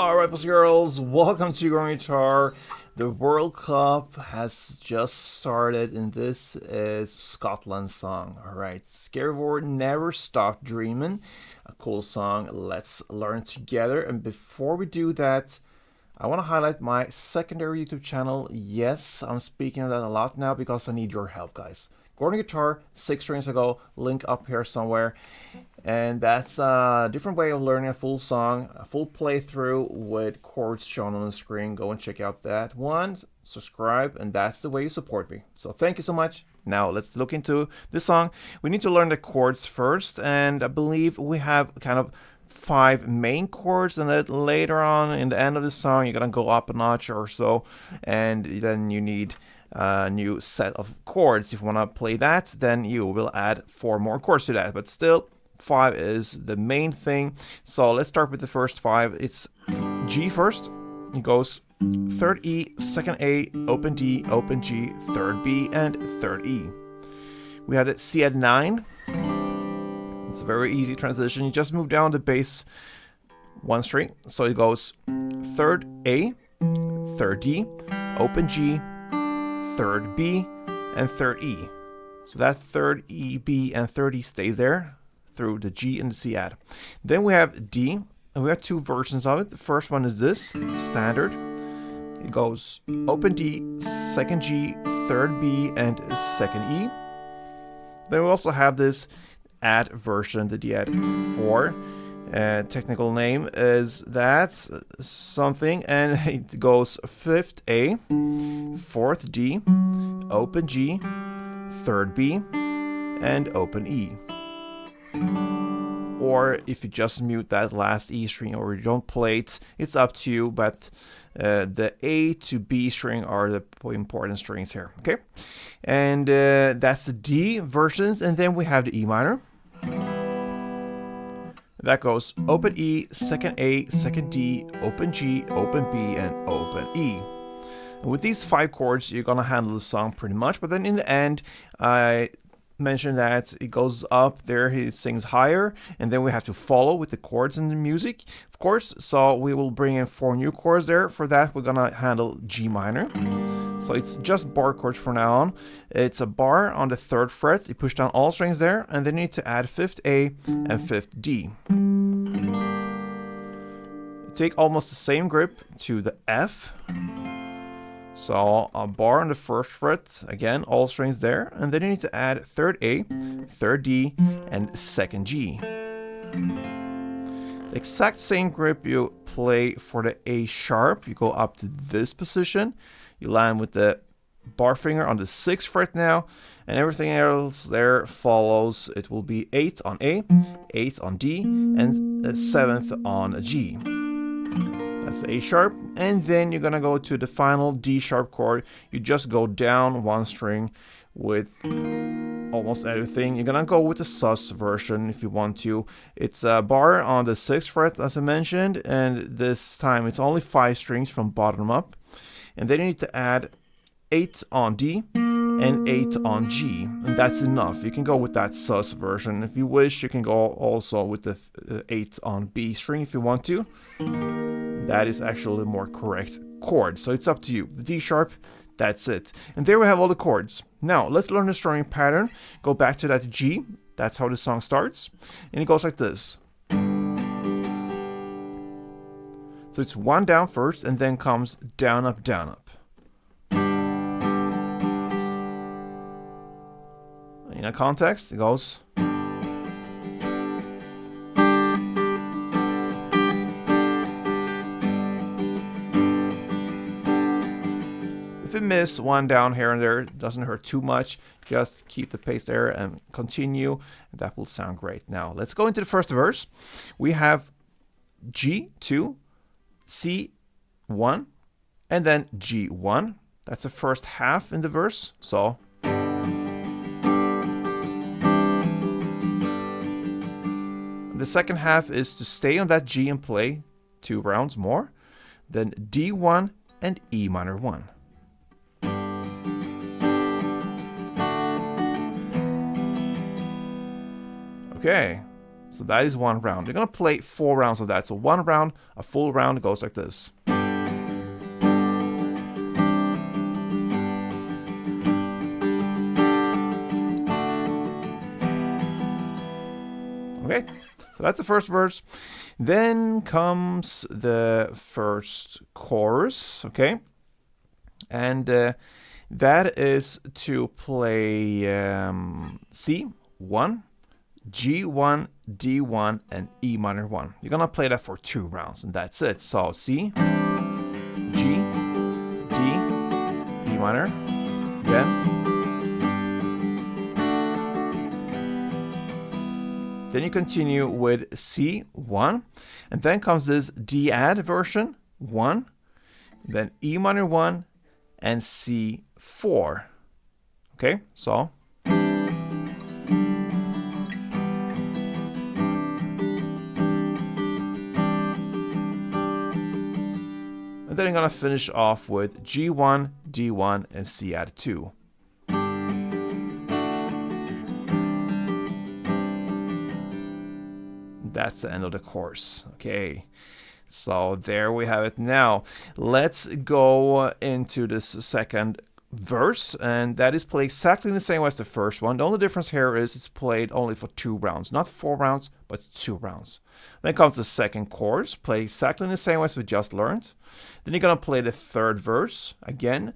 Alright, boys and girls, welcome to Growing Guitar. The World Cup has just started, and this is Scotland's song. Alright, Skerryvore, Never Stop Dreamin'. A cool song. Let's learn together. And before we do that, I want to highlight my secondary YouTube channel. Yes, I'm speaking of that a lot now because I need your help, guys. Gordon Guitar, 6 strings ago, link up here somewhere. And that's a different way of learning a full song, a full playthrough with chords shown on the screen. Go and check out that one, subscribe, and that's the way you support me. So thank you so much. Now let's look into this song. We need to learn the chords first, and I believe we have kind of 5 main chords, and then later on in the end of the song you're gonna go up a notch or so, and then you need a new set of chords. If you want to play that, then you will add 4 more chords to that, but still 5 is the main thing. So let's start with the first 5. It's G first. It goes 3rd E, 2nd A, open D, open G, 3rd B, and 3rd E. We had it C at 9. It's a very easy transition. You just move down the bass 1 string. So it goes 3rd A, 3rd D, open G, 3rd B, and 3rd E. So that 3rd E, B, and 3rd E stays there through the G and the C add. Then we have D, and we have 2 versions of it. The first one is this, standard. It goes open D, 2nd G, 3rd B, and 2nd E. Then we also have this add version, the D add 4. Technical name is that something, and it goes 5th A, 4th D, open G, 3rd B, and open E. Or if you just mute that last E string or you don't play it, it's up to you, but the A to B string are the important strings here, okay? And that's the D versions, and then we have the E minor. That goes open E, 2nd A, 2nd D, open G, open B, and open E. And with these 5 chords, you're gonna handle the song pretty much, but then in the end, I mentioned that it goes up there, he sings higher, and then we have to follow with the chords in the music, of course. So we will bring in 4 new chords there. For that, we're gonna handle G minor. So it's just bar chords from now on. It's a bar on the 3rd fret. You push down all strings there, and then you need to add 5th A and 5th D. You take almost the same grip to the F. So a bar on the 1st fret, again, all strings there, and then you need to add 3rd A, 3rd D, and 2nd G. The exact same grip you play for the A sharp. You go up to this position. You land with the bar finger on the 6th fret now, and everything else there follows. It will be 8 on A, 8 on D, and 7th on G. That's A sharp, and then you're gonna go to the final D sharp chord. You just go down 1 string with almost everything. You're gonna go with the sus version if you want to. It's a bar on the 6th fret, as I mentioned, and this time it's only 5 strings from bottom up. And then you need to add 8 on D and 8 on G, and that's enough. You can go with that sus version. If you wish, you can go also with the 8 on B string if you want to. That is actually the more correct chord, so it's up to you. The D sharp, that's it. And there we have all the chords. Now let's learn the strumming pattern. Go back to that G. That's how the song starts, and it goes like this. So it's 1 down first, and then comes down, up, down, up. In a context, it goes. If you miss 1 down here and there, it doesn't hurt too much. Just keep the pace there and continue. That will sound great. Now let's go into the first verse. We have G2, C1, and then G1. That's the first half in the verse. So the second half is to stay on that G and play 2 rounds more. Then D1 and E minor 1. Okay, So that is 1 round. You're going to play 4 rounds of that. So 1 round, a full round goes like this. Okay, so that's the first verse. Then comes the first chorus, okay? And that is to play C1, G1, D1, and E minor 1. You're gonna play that for 2 rounds, and that's it. So C, G, D, E minor, again. Then you continue with C1, and then comes this D-add version, 1, then E minor 1, and C4. Okay, so. And then I'm gonna finish off with G1, D1, and C add 2. That's the end of the course. Okay, so there we have it. Now let's go into this second verse, and that is played exactly the same way as the first one. The only difference here is it's played only for 2 rounds, not 4 rounds, but 2 rounds. Then comes the second chorus, played exactly the same way as we just learned. Then you're gonna play the third verse again,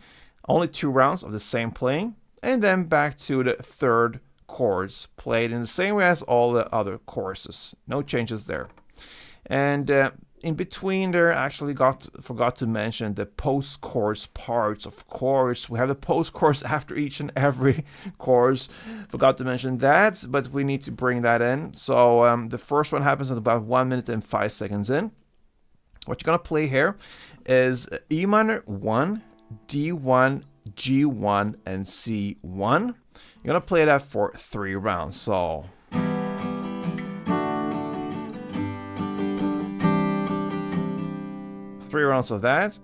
only 2 rounds of the same playing, and then back to the third chords, played in the same way as all the other choruses. No changes there. And in between there, actually forgot to mention the post-chorus parts. Of course, we have the post-chorus after each and every chorus. Forgot to mention that, but we need to bring that in. So the first one happens at about 1 minute and 5 seconds in. What you're gonna play here is E minor 1, D1, G1, and C1. You're gonna play that for 3 rounds. So 3 rounds of that,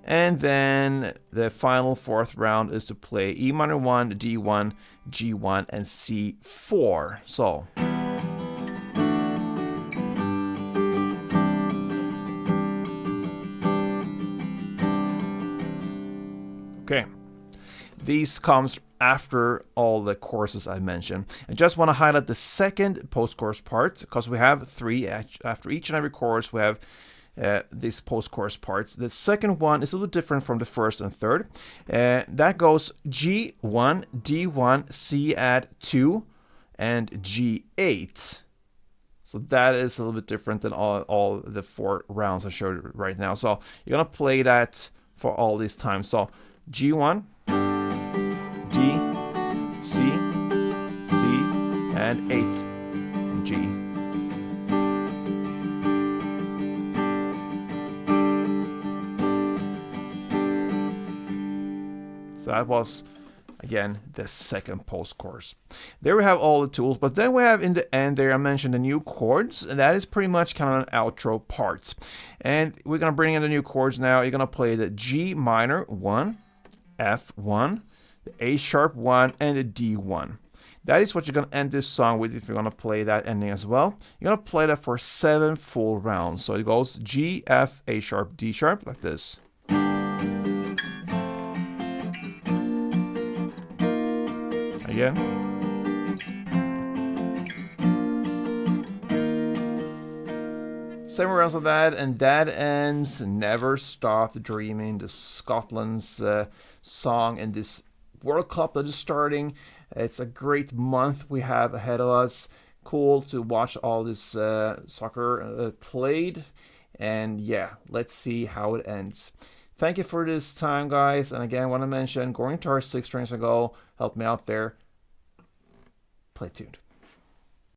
and then the final 4th round is to play E minor 1, D1, G1, and C4. So okay, these comes after all the courses I mentioned. I just want to highlight the second post-chorus part, because we have 3 after each and every chorus. We have these post-chorus parts. The second one is a little different from the first and third. That goes G1, D1, C add 2, and G8. So that is a little bit different than all the 4 rounds I showed right now. So you're gonna play that for all these times. So G1, D, C, C, and 8, and G. So that was, again, the second post-chorus. There we have all the tools, but then we have in the end there, I mentioned the new chords, and that is pretty much kind of an outro part. And we're going to bring in the new chords now. You're going to play the G minor 1, F1, the A sharp 1, and the D1. That is what you're going to end this song with if you're going to play that ending as well. You're going to play that for 7 full rounds. So it goes G, F, A sharp, D sharp, like this. Again. Seven rounds of that, and that ends Never Stop Dreaming, the Scotland's song in this World Cup that is starting. It's a great month we have ahead of us. Cool to watch all this soccer played, and yeah, let's see how it ends. Thank you for this time, guys, and again, I want to mention, going to our 6 trains ago, help me out there. Play tuned.